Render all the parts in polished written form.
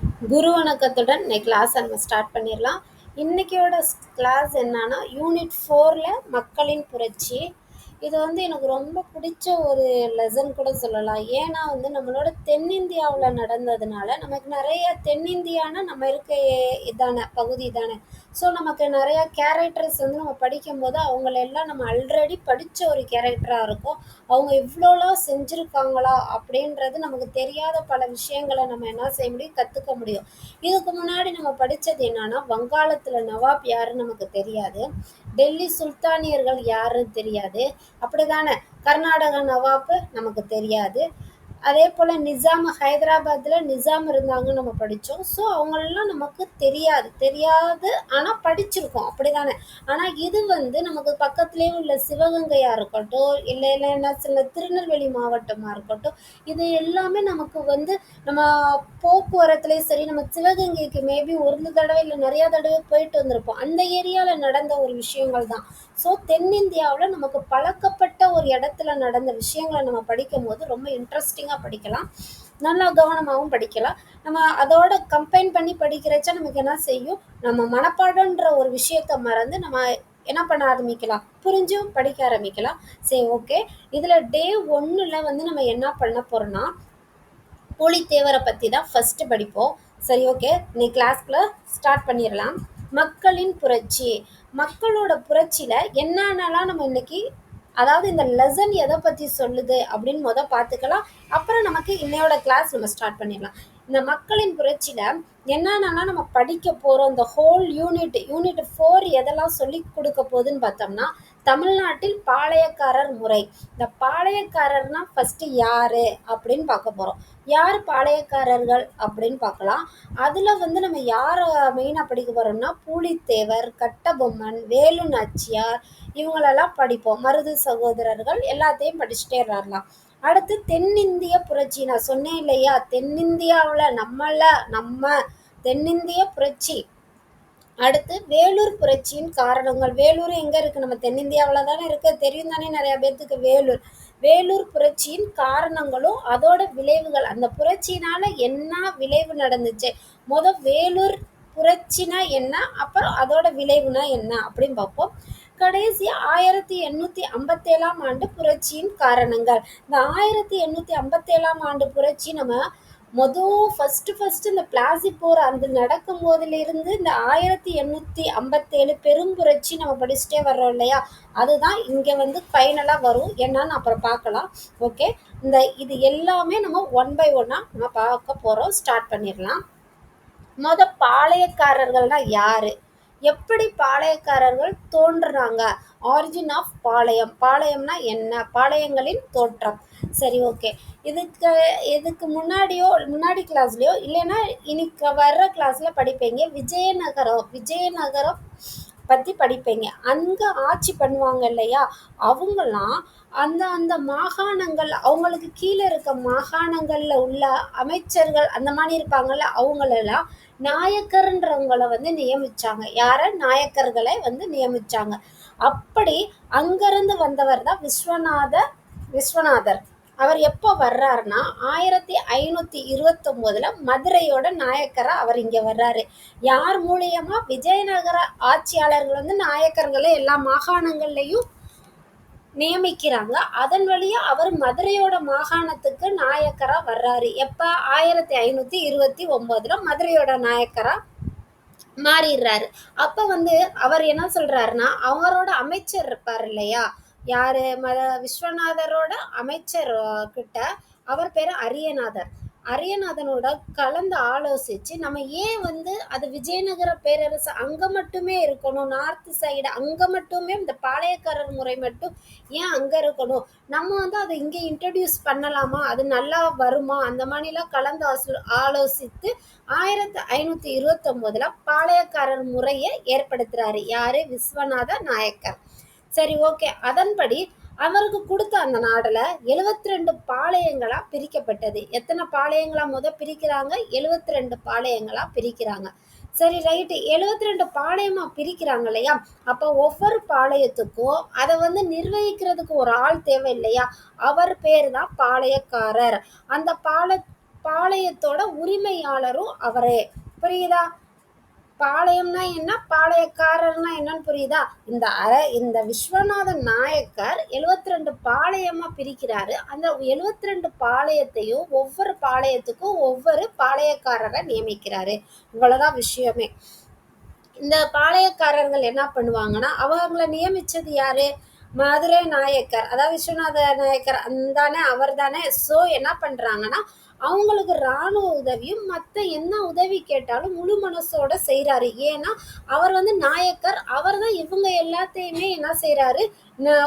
குரு வணக்கத்துடன் இன்னைக்கு கிளாஸ் நம்ம ஸ்டார்ட் பண்ணிடலாம். இன்னைக்கோட கிளாஸ் என்னன்னா யூனிட் 4ல மக்களின் புரட்சி. இது எனக்கு ரொம்ப பிடிச்ச ஒரு லெசன் கூட சொல்லலாம். ஏன்னா நம்மளோட தென்னிந்தியாவில் நடந்ததுனால நமக்கு நிறைய தென்னிந்தியானா நம்ம இருக்க இதான பகுதி தானே. ஸோ நமக்கு நிறைய கேரக்டர்ஸ் நம்ம படிக்கும்போது அவங்களெல்லாம் நம்ம ஆல்ரெடி படித்த ஒரு கேரக்டராக இருக்கும். அவங்க இவ்வளோலாம் செஞ்சுருக்காங்களா அப்படின்றது நமக்கு தெரியாத பல விஷயங்களை நம்ம என்ன செய்ய முடியும், கற்றுக்க முடியும். இதுக்கு முன்னாடி நம்ம படித்தது என்னன்னா, வங்காளத்தில் நவாப் யாருன்னு நமக்கு தெரியாது, டெல்லி சுல்தானியர்கள் யாருன்னு தெரியாது, அப்படிதானே. கர்நாடக நவாப்பு நமக்கு தெரியாது. அதே போல் நிசாம், ஹைதராபாத்தில் நிசாம் இருந்தாங்கன்னு நம்ம படித்தோம். ஸோ அவங்களெல்லாம் நமக்கு தெரியாது ஆனால் படிச்சிருக்கோம், அப்படிதானே. ஆனால் இது நமக்கு பக்கத்துலேயே உள்ள சிவகங்கையாக இருக்கட்டும், இல்லைன்னா சில திருநெல்வேலி மாவட்டமாக இருக்கட்டும், இது எல்லாமே நமக்கு நம்ம போக்குவரத்துலேயும் சரி, நம்ம சிவகங்கைக்கு மேபி ஒரு தடவை இல்லை நிறையா தடவை போயிட்டு வந்திருப்போம். அந்த ஏரியாவில் நடந்த ஒரு விஷயங்கள் தான். ஸோ தென்னிந்தியாவில் நமக்கு பழக்கப்பட்ட ஒரு இடத்துல நடந்த விஷயங்களை நம்ம படிக்கும் போது ரொம்ப இன்ட்ரெஸ்டிங்காக படிக்கலாம், நல்லா கவனமாகவும் படிக்கலாம். நம்ம அதோட கம்பைன் பண்ணி படிக்கிறச்ச நமக்கு என்ன செய்யும், நம்ம மனப்பாடன்ற ஒரு விஷயத்த மறந்து நம்ம என்ன பண்ண ஆரம்பிக்கலாம், புரிஞ்சும் படிக்க ஆரம்பிக்கலாம். சரி, ஓகே. இதில் டே 1ல் நம்ம என்ன பண்ண போகிறோன்னா, பூலித்தேவரை பற்றி தான் ஃபஸ்ட்டு படிப்போம். சரி, ஓகே. இன்னைக்கு கிளாஸ்க்குள்ள ஸ்டார்ட் பண்ணிடலாம். மக்களின் புரட்சி. மக்களோட புரட்சியில் என்னென்னலாம் நம்ம இன்னைக்கு, அதாவது இந்த லெசன் எதை பற்றி சொல்லுது அப்படின்னு பார்த்துக்கலாம். அப்புறம் நமக்கு இன்னையோட கிளாஸ் நம்ம ஸ்டார்ட் பண்ணிடலாம். இந்த மக்களின் புரட்சியில் என்னென்னலாம் நம்ம படிக்க போகிறோம், இந்த ஹோல் யூனிட் 4 எதெல்லாம் சொல்லி கொடுக்க போகுதுன்னு பார்த்தோம்னா, தமிழ்நாட்டில் பாளையக்காரர் முறை. இந்த பாளையக்காரர்னா ஃபஸ்ட்டு யார் அப்படின்னு பார்க்க போகிறோம். யார் பாளையக்காரர்கள் அப்படின்னு பார்க்கலாம். அதில் நம்ம யாரை மெயினாக படிக்க போகிறோம்னா, பூலித்தேவர், கட்டபொம்மன், வேலு நாச்சியார், இவங்களெல்லாம் படிப்போம். மருது சகோதரர்கள் எல்லாத்தையும் படிச்சுட்டே வரலாம். அடுத்து தென்னிந்திய புரட்சி. நான் சொன்னேன் இல்லையா, தென்னிந்தியாவில் நம்ம தென்னிந்திய புரட்சி. அடுத்து வேலூர் புரட்சியின் காரணங்கள். வேலூர் எங்கே இருக்குது, நம்ம தென்னிந்தியாவில் தானே இருக்குது, தெரியும் தானே நிறையா பேர்த்துக்கு. வேலூர் புரட்சியின் காரணங்களும் அதோட விளைவுகள், அந்த புரட்சினால என்ன விளைவு நடந்துச்சு, வேலூர் புரட்சினா என்ன, அப்புறம் அதோட விளைவுனா என்ன அப்படின்னு பார்ப்போம். கடைசி 1857ஆம் ஆண்டு புரட்சியின் காரணங்கள். இந்த 1857ஆம் ஆண்டு புரட்சி நம்ம ஃபஸ்ட்டு இந்த பிளாசி போர் அந்த நடக்கும் போதிலிருந்து இந்த 1857 பெரும்புரட்சி நம்ம படிச்சுட்டே வர்றோம் இல்லையா, அதுதான் இங்கே ஃபைனலாக வரும். என்னன்னு அப்புறம் பார்க்கலாம். ஓகே, இது எல்லாமே நம்ம 1 by 1 நம்ம பார்க்க போகிறோம். ஸ்டார்ட் பண்ணிடலாம். பாளையக்காரர்கள்னா யாரு, எப்படி பாளையக்காரர்கள் தோன்றுறாங்க, ஆரிஜின் ஆஃப் பாளையம். பாளையம்னா என்ன, பாளையங்களின் தோற்றம். சரி, ஓகே. இதுக்கு முன்னாடி கிளாஸ்லையோ இல்லைன்னா இன்னைக்கு வர்ற கிளாஸில் படிப்பீங்க. விஜயநகரம் பற்றி படிப்பீங்க. அங்கே ஆட்சி பண்ணுவாங்க இல்லையா, அவங்களாம் அந்த மாகாணங்கள், அவங்களுக்கு கீழே இருக்க மாகாணங்களில் உள்ள அமைச்சர்கள் அந்த மாதிரி இருப்பாங்கள்ல, அவங்களெல்லாம் நாயக்கர்ன்றவங்களை நியமிச்சாங்க. யாரை, நாயக்கர்களை நியமிச்சாங்க. அப்படி அங்கிருந்து வந்தவர் தான் விஸ்வநாதர். அவர் எப்போ வர்றாருன்னா 1529 மதுரையோட நாயக்கரா அவர் இங்கே வர்றாரு. யார் மூலியமா, விஜயநகர ஆட்சியாளர்கள் நாயக்கர்களை எல்லா மாகாணங்கள்லையும் நியமிக்கிறாங்க. அதன் வழியா அவர் மதுரையோட மாகாணத்துக்கு நாயக்கரா வர்றாரு. எப்ப, 1529 மதுரையோட நாயக்கரா மாறிடுறாரு. அப்ப அவர் என்ன சொல்றாருன்னா, அவரோட அமைச்சர் இருப்பார் இல்லையா, யாரு, விஸ்வநாதரோட அமைச்சர் கிட்ட, அவர் பேரு அரியநாதனோட கலந்து ஆலோசிச்சு, நம்ம ஏன் அது விஜயநகர பேரரசு அங்க மட்டுமே இருக்கணும், நார்த் சைடு அங்க மட்டுமே இந்த பாளையக்காரர் முறை மட்டும் ஏன் அங்க இருக்கணும், நம்ம அதை இங்க இன்ட்ரடியூஸ் பண்ணலாமா, அது நல்லா வருமா, அந்த மாதிரிலாம் கலந்து ஆலோசித்து 1529 பாளையக்காரர் முறையை ஏற்படுத்துறாரு. யாரு, விஸ்வநாத நாயக்கர். சரி, ஓகே. அதன்படி அவருக்கு கொடுத்த அந்த நாடுல 72 பாளையங்களா பிரிக்கப்பட்டது. எத்தனை பாளையங்களா பிரிக்கிறாங்க, 72 பாளையங்களா பிரிக்கிறாங்க. சரி, ரைட்டு. 72 பாளையமா பிரிக்கிறாங்க இல்லையா, அப்போ ஒவ்வொரு பாளையத்துக்கும் அதை நிர்வகிக்கிறதுக்கு ஒரு ஆள் தேவை இல்லையா, அவர் பேர் தான் பாளையக்காரர். அந்த பாளையத்தோட உரிமையாளரும் அவரே. புரியுதா? பாளையம்னா என்ன, பாளையக்காரர்னா என்னன்னு புரியுதா? இந்த விஸ்வநாதன் நாயக்கர் 72 பாளையமா பிரிக்கிறாரு. அந்த 72 பாளையத்தையும் ஒவ்வொரு பாளையத்துக்கும் ஒவ்வொரு பாளையக்காரரை நியமிக்கிறாரு. இவ்வளவுதான் விஷயமே. இந்த பாளையக்காரர்கள் என்ன பண்ணுவாங்கன்னா, அவங்கள நியமிச்சது யாரு? மதுரை நாயக்கர், அதாவது விஸ்வநாத நாயக்கர் தானே, அவர் தானே. ஸோ என்ன பண்றாங்கன்னா, அவங்களுக்கு இராணுவ உதவியும் மற்ற என்ன உதவி கேட்டாலும் முழு மனசோட செய்யறாரு. ஏன்னா அவர் நாயக்கர், அவர் தான் இவங்க எல்லாத்தையுமே என்ன செய்யறாரு,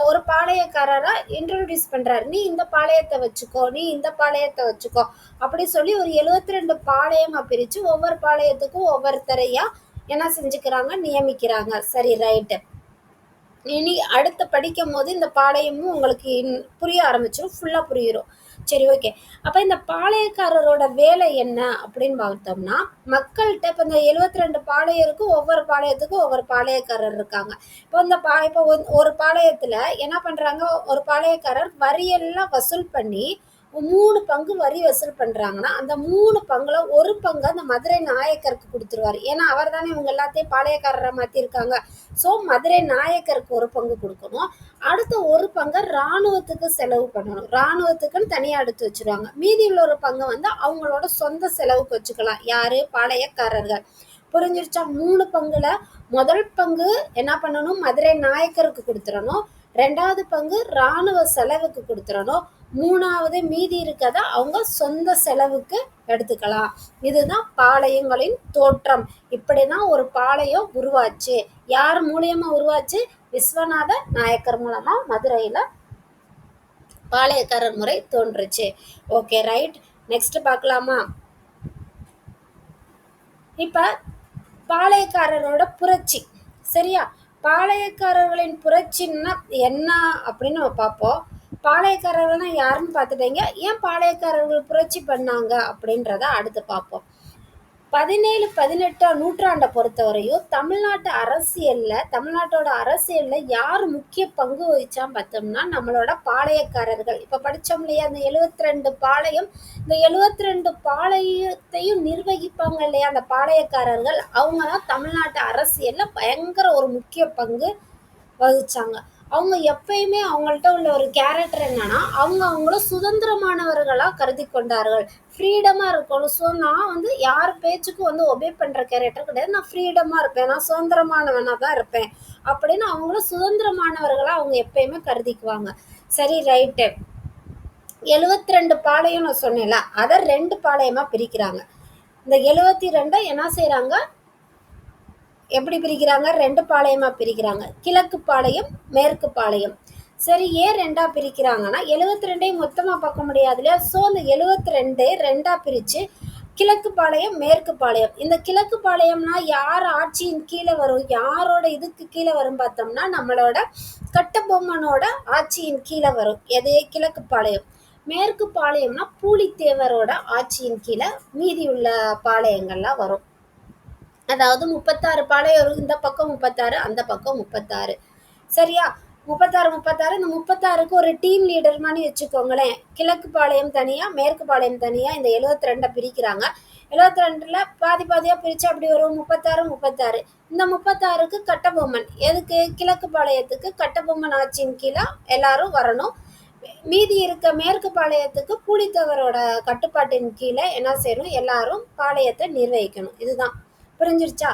ஒரு பாளையக்காரரா இன்ட்ரோடியூஸ் பண்றாரு. நீ இந்த பாளையத்தை வச்சுக்கோ, நீ இந்த பாளையத்தை வச்சுக்கோ அப்படி சொல்லி ஒரு 72 பாளையமா பிரிச்சு ஒவ்வொரு பாளையத்துக்கும் ஒவ்வொருத்தரையா என்ன செஞ்சுக்கிறாங்க, நியமிக்கிறாங்க. சரி, ரைட்டு. இனி அடுத்து படிக்கும் போது இந்த பாளையமும் உங்களுக்கு புரிய ஆரம்பிச்சிடும், ஃபுல்லா புரியும். சரி, ஓகே. அப்ப இந்த பாளையக்காரரோட வேலை என்ன அப்படின்னு பார்த்தோம்னா, மக்கள்கிட்ட இப்ப இந்த 72 பாளையருக்கும் ஒவ்வொரு பாளையத்துக்கும் ஒவ்வொரு பாளையக்காரர் இருக்காங்க. இப்போ ஒரு பாளையத்துல என்ன பண்றாங்க, ஒரு பாளையக்காரர் வரியெல்லாம் வசூல் பண்ணி 3 பங்கு வரி வசூல் பண்றாங்கன்னா, அந்த 3 பங்குல ஒரு பங்கு அந்த மதுரை நாயக்கருக்கு கொடுத்துருவாரு. ஏன்னா அவர் தானே இவங்க எல்லாத்தையும் பாளையக்காரரா மாத்திருக்காங்க. ஸோ மதுரை நாயக்கருக்கு ஒரு பங்கு கொடுக்கணும். அடுத்த ஒரு பங்கை இராணுவத்துக்கு செலவு பண்ணணும். இராணுவத்துக்குன்னு தனியா எடுத்து வச்சிருவாங்க. மீதி உள்ள ஒரு பங்கை அவங்களோட சொந்த செலவுக்கு வச்சுக்கலாம். யாரு? பாளையக்காரர்கள். புரிஞ்சிருச்சா? 3 பங்குல முதல் பங்கு என்ன பண்ணணும், மதுரை நாயக்கருக்கு கொடுத்துடணும். 2வது பங்கு இராணுவ செலவுக்கு கொடுத்துடணும். 3வது மீதி இருக்கத அவங்க சொந்த செலவுக்கு எடுத்துக்கலாம். இதுதான் பாளையங்களின் தோற்றம். இப்படிதான் ஒரு பாளையம் உருவாச்சு. யார் மூலியமா உருவாச்சு? விஸ்வநாத நாயக்கர் மூலமா மதுரையில பாளையக்காரர் முறை தோன்றுச்சு. Okay, right. நெக்ஸ்ட் பார்க்கலாமா? இப்ப பாளையக்காரரோட புரட்சி. சரியா? பாளையக்காரர்களின் புரட்சின்னா என்ன அப்படின்னு நம்ம பார்ப்போம். பாளையக்காரர்கள்னா யாருன்னு பார்த்துட்டீங்க. ஏன் பாளையக்காரர்கள் புரட்சி பண்ணாங்க அப்படின்றத அடுத்து பார்ப்போம். 17, 18ஆம் நூற்றாண்டை பொறுத்தவரையும் தமிழ்நாட்டோட அரசியல்ல யார் முக்கிய பங்கு வகிச்சான்னு பார்த்தோம்னா, நம்மளோட பாளையக்காரர்கள். இப்ப படிச்சோம் இல்லையா, அந்த 72 பாளையம், இந்த 72 பாளையத்தையும் நிர்வகிப்பாங்க இல்லையா அந்த பாளையக்காரர்கள், அவங்க தான் தமிழ்நாட்டு அரசியல்ல பயங்கர ஒரு முக்கிய பங்கு வகிச்சாங்க. அவங்க எப்பயுமே அவங்கள்ட்ட உள்ள ஒரு கேரக்டர் என்னன்னா, அவங்கள சுதந்திரமானவர்களா கருதி கொண்டார்கள். ஃப்ரீடமா இருக்கணும். ஸோ நான் யார் பேச்சுக்கும் ஒபே பண்ற கேரக்டர் கிடையாது. நான் ஃப்ரீடமா இருப்பேன், நான் சுதந்திரமானவனா தான் இருப்பேன் அப்படின்னு அவங்கள சுதந்திரமானவர்களா அவங்க எப்பயுமே கருதிக்குவாங்க. சரி, ரைட்டு. 72 பாளையம் நான் சொன்னேன்ல, அதை 2 பாளையமா பிரிக்கிறாங்க. இந்த 72 என்ன செய்யறாங்க, எப்படி பிரிக்கிறாங்க? 2 பாளையமா பிரிக்கிறாங்க. கிழக்கு பாளையம், மேற்கு பாளையம். சரி, ஏன் 2ஆ பிரிக்கிறாங்கன்னா, 72ஐயும் மொத்தமா பார்க்க முடியாது இல்லையா? ஸோ அந்த 72 2ஆ பிரிச்சு கிழக்கு பாளையம், மேற்கு பாளையம். இந்த கிழக்கு பாளையம்னா யார் ஆட்சியின் கீழே வரும், யாரோட இதுக்கு கீழே வரும் பார்த்தோம்னா, நம்மளோட கட்டபொம்மனோட ஆட்சியின் கீழே வரும். எது? கிழக்கு பாளையம். மேற்கு பாளையம்னா பூலித்தேவரோட ஆட்சியின் கீழே மீதி உள்ள பாளையங்கள்லாம் வரும். அதாவது 36 பாளையம், இந்த பக்கம் 36, அந்த பக்கம் 36. சரியா? 36. இந்த 36க்கு ஒரு டீம் லீடர் மாதிரி வச்சுக்கோங்களேன். கிழக்கு பாளையம் தனியா, மேற்கு பாளையம் தனியா இந்த 72 பிரிக்கிறாங்க. 72ல பாதி பாதியா பிரிச்சு அப்படி வரும் 36. இந்த 36க்கு கட்டபொம்மன். எதுக்கு? கிழக்கு பாளையத்துக்கு கட்டபொம்மன் ஆட்சியின் கீழே எல்லாரும் வரணும். மீதி இருக்க மேற்கு பாளையத்துக்கு பூலித்தேவரோட கட்டுப்பாட்டின் கீழே என்ன செய்யணும், எல்லாரும் பாளையத்தை நிர்வகிக்கணும். இதுதான். புரிஞ்சிருச்சா?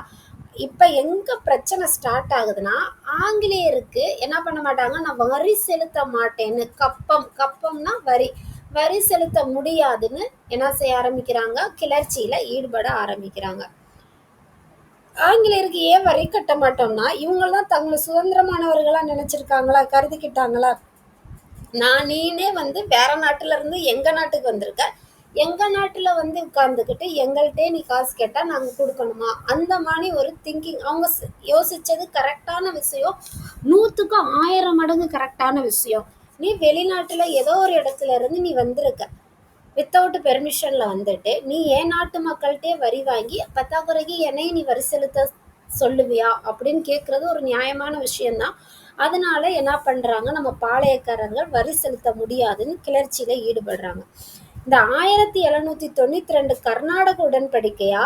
இப்ப எங்க பிரச்சனை ஸ்டார்ட் ஆகுதுன்னா, ஆங்கிலேயருக்கு என்ன பண்ண மாட்டாங்க, நான் வரி செலுத்த மாட்டேன்னு, கப்பம்னா வரி செலுத்த முடியாதுன்னு என்ன செய்ய ஆரம்பிக்கிறாங்க, கிளர்ச்சியில ஈடுபட ஆரம்பிக்கிறாங்க. ஆங்கிலேயருக்கு ஏன் வரி கட்ட மாட்டோம்னா, இவங்கெல்லாம் தங்களை சுதந்திரமானவர்களா நினைச்சிருக்காங்களா, கருதிக்கிட்டாங்களா? நீனே வேற நாட்டுல இருந்து எங்க நாட்டுக்கு வந்திருக்க, எங்க நாட்டுல உட்கார்ந்துக்கிட்டு எங்கள்கிட்ட நீ காசு கேட்டா நாங்க கொடுக்கணுமா? அந்த மாதிரி ஒரு திங்கிங். அவங்க யோசிச்சது கரெக்டான விஷயம், 100க்கு 1000 மடங்கு கரெக்டான விஷயம். நீ வெளிநாட்டுல ஏதோ ஒரு இடத்துல இருந்து நீ வந்திருக்க, வித்தவுட் பெர்மிஷன்ல வந்துட்டு நீ ஏன் நாட்டு மக்கள்கிட்டே வரி வாங்கி பத்தாக்குறைக்கு என்னையும் நீ வரி செலுத்த சொல்லுவியா அப்படின்னு கேட்கறது ஒரு நியாயமான விஷயம்தான். அதனால என்ன பண்றாங்க, நம்ம பாளையக்காரர்கள் வரி செலுத்த முடியாதுன்னு கிளர்ச்சியில ஈடுபடுறாங்க. இந்த 1792 கர்நாடக உடன்படிக்கையா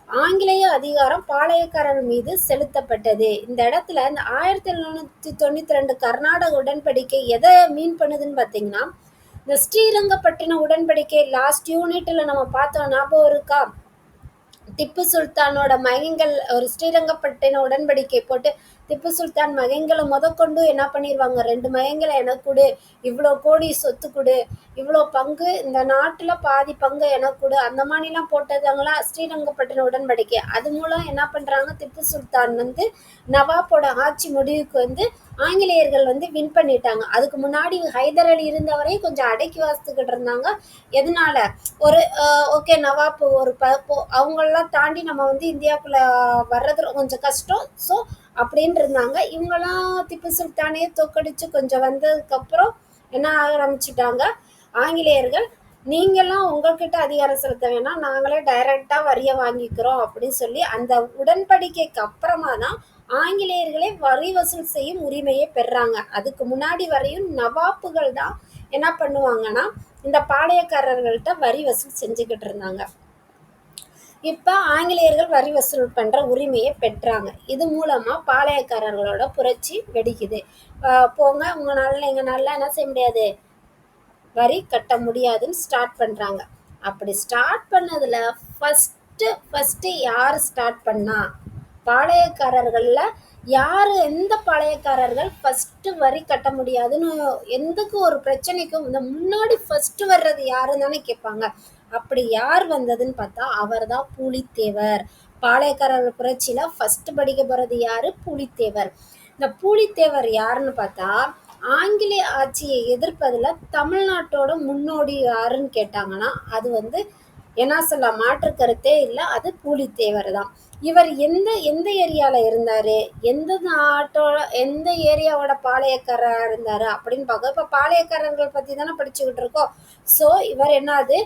ஆங்கிலேய அதிகாரம் பாளையக்காரர் மீது செலுத்தப்பட்டது. இந்த இடத்துல இந்த 1792 கர்நாடக உடன்படிக்கை எதை மீன் பண்ணுதுன்னு பார்த்தீங்கன்னா, இந்த ஸ்ரீரங்கப்பட்டினம் உடன்படிக்கை லாஸ்ட் யூனிட்ல நம்ம பார்த்தோம், ஞாபகம் இருக்கா? திப்பு சுல்தானோட மகன்கள் ஒரு ஸ்ரீரங்கப்பட்டினம் உடன்படிக்கை போட்டு திப்பு சுல்தான் மகன்களை முதற்கொண்டு என்ன பண்ணிடுவாங்க, 2 மகன்களை எனக்கு கொடு, இவ்வளோ கோடி சொத்து கொடு, இவ்வளோ பங்கு இந்த நாட்டில் பாதி பங்கு எனக்கு கொடு, அந்த மாதிரிலாம் போட்டதாங்களா ஸ்ரீரங்கப்பட்டினம் உடன்படிக்கை. அது மூலம் என்ன பண்ணுறாங்க, திப்பு சுல்தான் வந்து நவாப்போட ஆட்சி முடிவுக்கு வந்து ஆங்கிலேயர்கள் வந்து வின் பண்ணிட்டாங்க. அதுக்கு முன்னாடி ஹைதர் அலி இருந்தவரையும் கொஞ்சம் அடக்கி வாசித்துக்கிட்டு இருந்தாங்க. எதனால, ஒரு ஓகே நவாப் ஒரு அவங்களெல்லாம் தாண்டி நம்ம வந்து இந்தியாவுக்குள்ள வர்றது கொஞ்சம் கஷ்டம், ஸோ அப்படின்னு இருந்தாங்க. இவங்கெல்லாம் திப்பு சுல்தானே தோக்கடிச்சு கொஞ்சம் வந்ததுக்கப்புறம் என்ன ஆரம்பிச்சுட்டாங்க, ஆங்கிலேயர்கள் நீங்கள்லாம் உங்கள்கிட்ட அதிகாரம் செலுத்த வேணாம், நாங்களே டைரக்டாக வரியை வாங்கிக்கிறோம் அப்படின்னு சொல்லி அந்த உடன்படிக்கைக்கு அப்புறமா தான் ஆங்கிலேயர்களே வரி வசூல் செய்யும் உரிமையை பெறாங்க. அதுக்கு முன்னாடி வரையும் நவாப்புகள் தான் என்ன பண்ணுவாங்கன்னா இந்த பாளையக்காரர்கள்ட்ட வரி வசூல் செஞ்சுக்கிட்டு இருந்தாங்க. இப்போ ஆங்கிலேயர்கள் வரி வசூல் பண்ணுற உரிமையை பெற்றாங்க. இது மூலமாக பாளையக்காரர்களோட புரட்சி வெடிக்குது. போங்க உங்கள் நாளில் எங்கள் நாளில் என்ன செய்ய முடியாது, வரி கட்ட முடியாதுன்னு ஸ்டார்ட் பண்ணுறாங்க. அப்படி ஸ்டார்ட் பண்ணதில் ஃபஸ்ட்டு யார் ஸ்டார்ட் பண்ணா, பாளையக்காரர்களில் யார், எந்த பாளையக்காரர்கள் ஃபஸ்ட்டு வரி கட்ட முடியாதுன்னு எந்தக்கு ஒரு பிரச்சனைக்கும் இந்த முன்னாடி ஃபஸ்ட்டு வர்றது யாருன்னு தானே கேட்பாங்க. அப்படி யார் வந்ததுன்னு பார்த்தா அவர் தான் பூலித்தேவர். பாளையக்காரர் புரட்சியில் ஃபஸ்ட்டு படிக்க போகிறது யார், பூலித்தேவர். இந்த பூலித்தேவர் யாருன்னு பார்த்தா ஆங்கிலேய ஆட்சியை எதிர்ப்பதில் தமிழ்நாட்டோட முன்னோடி யாருன்னு கேட்டாங்கன்னா அது வந்து என்ன சொல்ல மாற்று கருத்தே இல்லை, அது பூலித்தேவர் தான். இவர் எந்த எந்த ஏரியாவில் இருந்தார், எந்த நாட்டோட எந்த ஏரியாவோட பாளையக்காரராக இருந்தார் அப்படின்னு பார்க்க. இப்போ பாளையக்காரர்கள் பற்றி தானே படிச்சுக்கிட்டு இருக்கோம். ஸோ இவர் என்னது,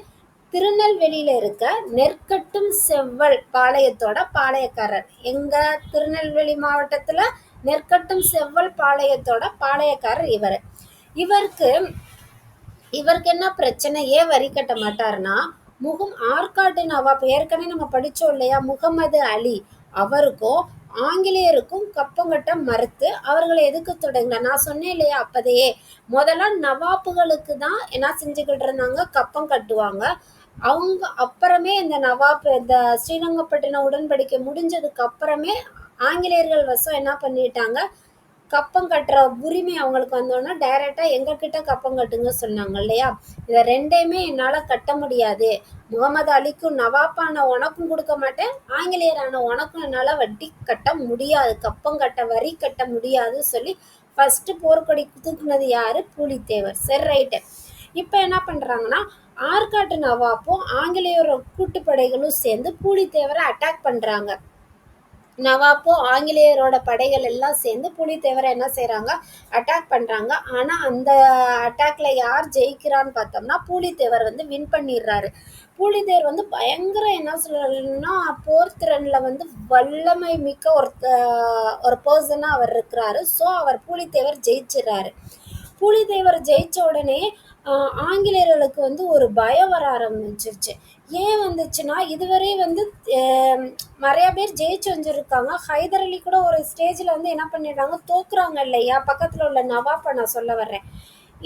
திருநெல்வேலியில் இருக்க நெற்கட்டும் செவ்வல் பாளையத்தோட பாளையக்காரர். எங்கள் திருநெல்வேலி மாவட்டத்தில் நெற்கட்டும் செவ்வல் பாளையத்தோட பாளையக்காரர் இவர். இவருக்கு என்ன பிரச்சனை, ஏன் வரி கட்ட மாட்டார்னா, ஆற்காட்டு நவாப் ஏற்கனவே நம்ம படித்தோம் இல்லையா, முகமது அலி, அவருக்கும் ஆங்கிலேயருக்கும் கப்பம் கட்ட மறுத்து அவர்களை எதுக்கு தொடங்கின. நான் சொன்னேன் இல்லையா அப்பதையே, முதல்ல நவாப்புகளுக்கு தான் என்ன செஞ்சுக்கிட்டு இருந்தாங்க, கப்பம் கட்டுவாங்க. அவங்க அப்புறமே இந்த நவாப் இந்த ஸ்ரீரங்கப்பட்டினம் உடன்படிக்கை முடிஞ்சதுக்கு அப்புறமே ஆங்கிலேயர்கள் வசம் என்ன பண்ணிட்டாங்க, கப்பம் கட்டுற உரிமை அவங்களுக்கு வந்தோன்னா டைரெக்டாக எங்ககிட்ட கப்பம் கட்டுங்க சொன்னாங்க இல்லையா. இதை ரெண்டையுமே என்னால் கட்ட முடியாது, முகமது அலிக்கும் நவாப்பான உனக்கும் கொடுக்க மாட்டேன், ஆங்கிலேயரான உனக்கும் என்னால் வட்டி கட்ட முடியாது, கப்பம் கட்ட வரி கட்ட முடியாது சொல்லி ஃபஸ்ட்டு போர்க்கொடி தூக்குனது யார், பூலித்தேவர். சரி ரைட்டு. இப்போ என்ன பண்ணுறாங்கன்னா ஆற்காட்டு நவாப்பும் ஆங்கிலேயரோட கூட்டுப்படைகளும் சேர்ந்து பூலித்தேவரை அட்டாக் பண்ணுறாங்க. நவாப்போ ஆங்கிலேயரோட படைகள் எல்லாம் சேர்ந்து பூலித்தேவரை என்ன செய்கிறாங்க, அட்டாக் பண்ணுறாங்க. ஆனால் அந்த அட்டாக்ல யார் ஜெயிக்கிறான்னு பார்த்தோம்னா பூலித்தேவர் வந்து வின் பண்ணிடுறாரு. பூலித்தேவர் வந்து பயங்கர என்ன சொல்லணும்னா போர்த்திறனில் வந்து வல்லமை மிக்க ஒரு பர்சனாக அவர் இருக்கிறாரு. ஸோ அவர் பூலித்தேவர் ஜெயிச்சிடறாரு. பூலித்தேவர் ஜெயிச்ச உடனே ஆங்கிலேயர்களுக்கு வந்து ஒரு பயம் வர ஆரம்பிச்சிருச்சு. ஏன் வந்துச்சுன்னா இதுவரை வந்து நிறைய பேர் ஜெயிச்சு வந்துருக்காங்க. ஹைதர் அலி கூட ஒரு ஸ்டேஜில் வந்து என்ன பண்ணிடுறாங்க, தோக்குறாங்க இல்லையா, பக்கத்தில் உள்ள நவாப்பை நான் சொல்ல வர்றேன்.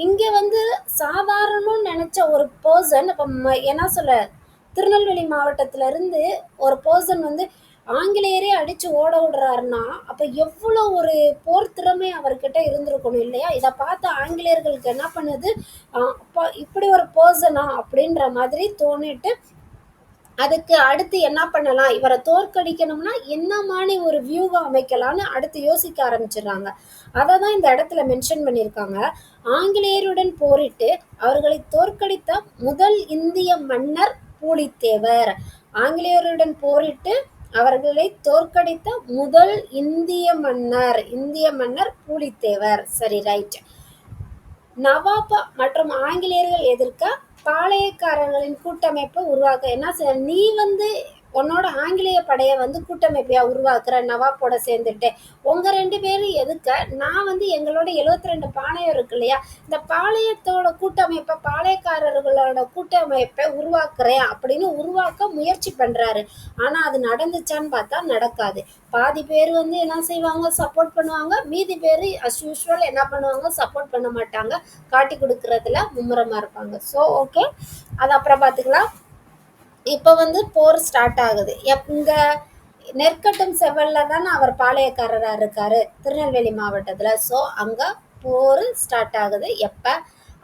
இங்கே வந்து சாதாரணம்னு நினச்ச ஒரு பர்சன் இப்போ என்ன சொல்ல, திருநெல்வேலி மாவட்டத்திலேருந்து ஒரு பர்சன் வந்து ஆங்கிலேயரே அடித்து ஓட விடுறாருன்னா அப்போ எவ்வளோ ஒரு போர் திறமை அவர்கிட்ட இருந்திருக்கணும் இல்லையா. இதை பார்த்து ஆங்கிலேயர்களுக்கு என்ன பண்ணுது, அப்போ இப்படி ஒரு பர்சனா அப்படின்ற மாதிரி தோணிட்டு அதுக்கு அடுத்து என்ன பண்ணலாம், இவரை தோற்கடிக்கணும்னா என்ன மாதிரி ஒரு வியூகம் அமைக்கலாம்னு அடுத்து யோசிக்க ஆரம்பிச்சிடுறாங்க. அதை தான் இந்த இடத்துல மென்ஷன் பண்ணியிருக்காங்க. ஆங்கிலேயருடன் போரிட்டு அவர்களை தோற்கடித்த முதல் இந்திய மன்னர் பூலித்தேவர். ஆங்கிலேயருடன் போரிட்டு அவர்களை தோற்கடித்த முதல் இந்திய மன்னர் பூலித்தேவர். சரி ரைட். நவாப் மற்றும் ஆங்கிலேயர்கள் எதிர்க்க பாளையக்காரர்களின் கூட்டமைப்பை உருவாக்க என்ன நீ வந்து உன்னோட ஆங்கிலேய படையை வந்து கூட்டமைப்பையா உருவாக்குற நவாப்போட சேர்ந்துட்டு உங்க 2 பேரும் எதுக்க நான் வந்து எங்களோட 72 பாளையம் இருக்கு இல்லையா, இந்த பாளையத்தோட கூட்டமைப்பை பாளையக்காரர்களோட கூட்டமைப்பை உருவாக்குறேன் அப்படின்னு உருவாக்க முயற்சி பண்றாரு. ஆனா அது நடந்துச்சான்னு பார்த்தா நடக்காது. பாதி பேர் வந்து என்ன செய்வாங்க, சப்போர்ட் பண்ணுவாங்க. மீதி பேர் அஸ் யூஷுவல் என்ன பண்ணுவாங்க, சப்போர்ட் பண்ண மாட்டாங்க. காட்டி கொடுக்கறதுல மும்முரமா இருப்பாங்க. ஸோ ஓகே, அது அப்புறம் பார்த்துக்கலாம். இப்போ வந்து போர் ஸ்டார்ட் ஆகுது. இங்க நெற்கட்டும் செவ்வல்ல தானே அவர் பாளையக்காரராக இருக்காரு, திருநெல்வேலி மாவட்டத்தில். ஸோ அங்கே போர் ஸ்டார்ட் ஆகுது. எப்போ?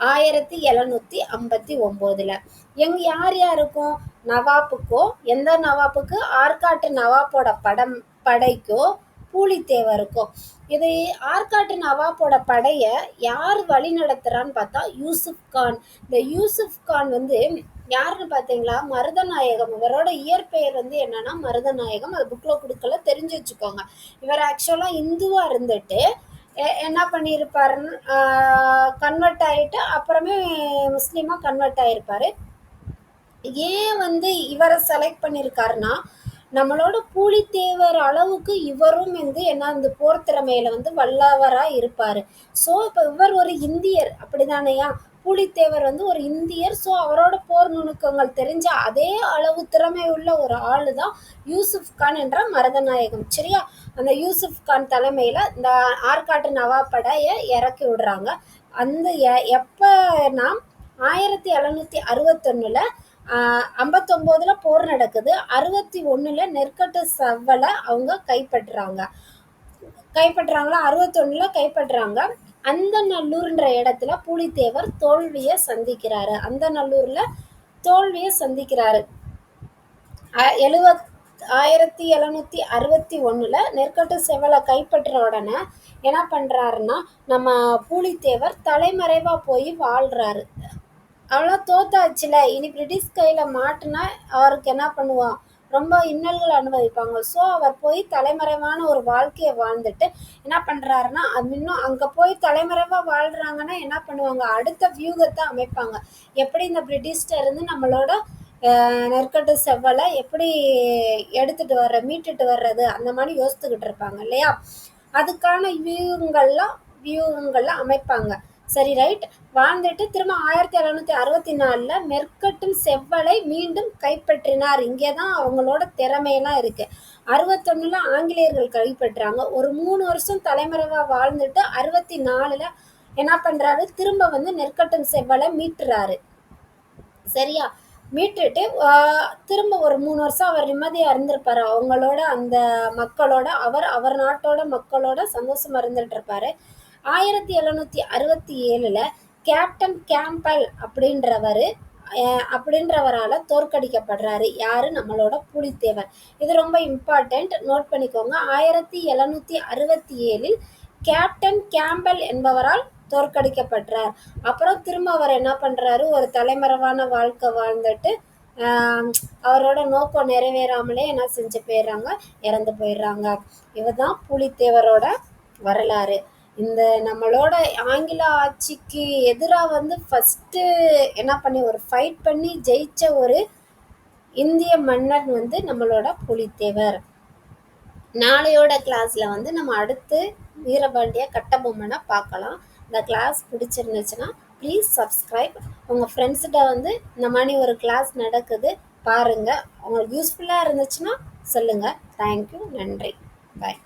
1759. யார் யாருக்கும்? நவாப்புக்கோ, எந்த நவாப்புக்கு? ஆற்காட்டு நவாப்போட படைக்கோ பூலித்தேவருக்கோ. இது ஆற்காட்டு நவாப்போட படையை யார் வழி நடத்துறான்னு பார்த்தா யூசுப் கான். இந்த யூசுப் கான் வந்து யாருன்னு பார்த்தீங்களா? மருதநாயகம். இவரோட இயற்பெயர் வந்து என்னன்னா மருதநாயகம். அது புக்கில் கொடுக்கல, தெரிஞ்சு வச்சுக்கோங்க. இவர் ஆக்சுவலாக இந்துவாக இருந்துட்டு என்ன பண்ணியிருப்பாருன்னு கன்வெர்ட் ஆகிட்டு அப்புறமே முஸ்லீமாக கன்வெர்ட் ஆகிருப்பாரு. ஏன் வந்து இவரை செலக்ட் பண்ணியிருக்காருன்னா, நம்மளோட பூலித்தேவர் அளவுக்கு இவரும் வந்து என்ன இந்த போர் திறமையில வந்து வல்லவராக இருப்பார். ஸோ இப்போ இவர் ஒரு இந்தியர் அப்படிதானையா? பூலித்தேவர் வந்து ஒரு இந்தியர். ஸோ அவரோட போர் நுணுக்கங்கள் தெரிஞ்ச அதே அளவு திறமை உள்ள ஒரு ஆளு தான் யூசுப் கான் என்ற மருதநாயகம். சரியா? அந்த யூசுப் கான் தலைமையில் இந்த ஆற்காட்டு நவாப்படையை இறக்கி விடுறாங்க. அந்த எப்போனா 1761 59 போர் நடக்குது. 61 நெற்கட்டு செவ்வலை அவங்க கைப்பற்றுறாங்களா? 61 கைப்பற்றுறாங்க. அந்த நல்லூர்ன்ற இடத்துல பூலித்தேவர் தோல்வியை சந்திக்கிறாரு. அந்த நல்லூர்ல தோல்வியை சந்திக்கிறாரு. 1761 நெற்கட்டு செவ்வலை கைப்பற்ற உடனே என்ன பண்றாருன்னா, நம்ம பூலித்தேவர் தலைமறைவா போய் வாழ்றாரு. அவ்வளோ தோத்தாச்சுல, இனி பிரிட்டிஷ் கையில் மாட்டினா அவருக்கு என்ன பண்ணுவான், ரொம்ப இன்னல்கள் அனுபவிப்பாங்க. ஸோ அவர் போய் தலைமறைவான ஒரு வாழ்க்கையை வாழ்ந்துட்டு என்ன பண்ணுறாருன்னா, இன்னும் அங்கே போய் தலைமறைவாக வாழ்கிறாங்கன்னா என்ன பண்ணுவாங்க, அடுத்த வியூகத்தை அமைப்பாங்க. எப்படி இந்த பிரிட்டிஷ்ட இருந்து நம்மளோட நெற்கட்டு செவ்வலை எப்படி மீட்டுட்டு வர்றது, அந்த மாதிரி யோசித்துக்கிட்டு இருப்பாங்க இல்லையா? அதுக்கான வியூகங்கள்லாம் அமைப்பாங்க. சரி, ரைட். வாழ்ந்துட்டு திரும்ப 1764 நெற்கட்டும் செவ்வலை மீண்டும் கைப்பற்றினார். இங்கே தான் அவங்களோட திறமையெல்லாம் இருக்கு. 61 ஆங்கிலேயர்கள் கைப்பற்றாங்க. ஒரு 3 வருஷம் தலைமறைவா வாழ்ந்துட்டு 64 என்ன பண்றாரு, திரும்ப வந்து நெற்கட்டும் செவ்வலை மீட்டுறாரு. சரியா? மீட்டுட்டு திரும்ப ஒரு 3 வருஷம் அவர் நிம்மதியாக இருந்திருப்பாரு. அவங்களோட அந்த மக்களோட அவர் நாட்டோட மக்களோட சந்தோஷமா இருந்துட்டு இருப்பாரு. 1767 கேப்டன் கேம்பல் அப்படின்றவரால் தோற்கடிக்கப்படுறாரு. யாரு? நம்மளோட பூலித்தேவர். இது ரொம்ப இம்பார்ட்டன்ட், நோட் பண்ணிக்கோங்க. 1767 கேப்டன் கேம்பல் என்பவரால் தோற்கடிக்கப்படுறார். அப்புறம் திரும்ப அவர் என்ன பண்றாரு, ஒரு தலைமறைவான வாழ்க்கை வாழ்ந்துட்டு அவரோட நோக்கம் நிறைவேறாமலே என்ன செஞ்சு போயிடுறாங்க, இறந்து போயிடுறாங்க. இதுதான் பூலித்தேவரோட வரலாறு. இந்த நம்மளோட ஆங்கில ஆட்சிக்கு எதிராக வந்து ஃபஸ்ட்டு என்ன பண்ணி ஒரு ஃபைட் பண்ணி ஜெயிச்ச ஒரு இந்திய மன்னன் வந்து நம்மளோட பூலித்தேவர். நாளையோட கிளாஸில் வந்து நம்ம அடுத்து வீரபாண்டிய கட்டபொம்மனை பார்க்கலாம். இந்த கிளாஸ் பிடிச்சிருந்துச்சுன்னா ப்ளீஸ் சப்ஸ்கிரைப். உங்கள் ஃப்ரெண்ட்ஸ்கிட்ட வந்து இந்த மாதிரி ஒரு கிளாஸ் நடக்குது பாருங்கள். உங்களுக்கு யூஸ்ஃபுல்லாக இருந்துச்சுன்னா சொல்லுங்கள். தேங்க்யூ, நன்றி, பாய்.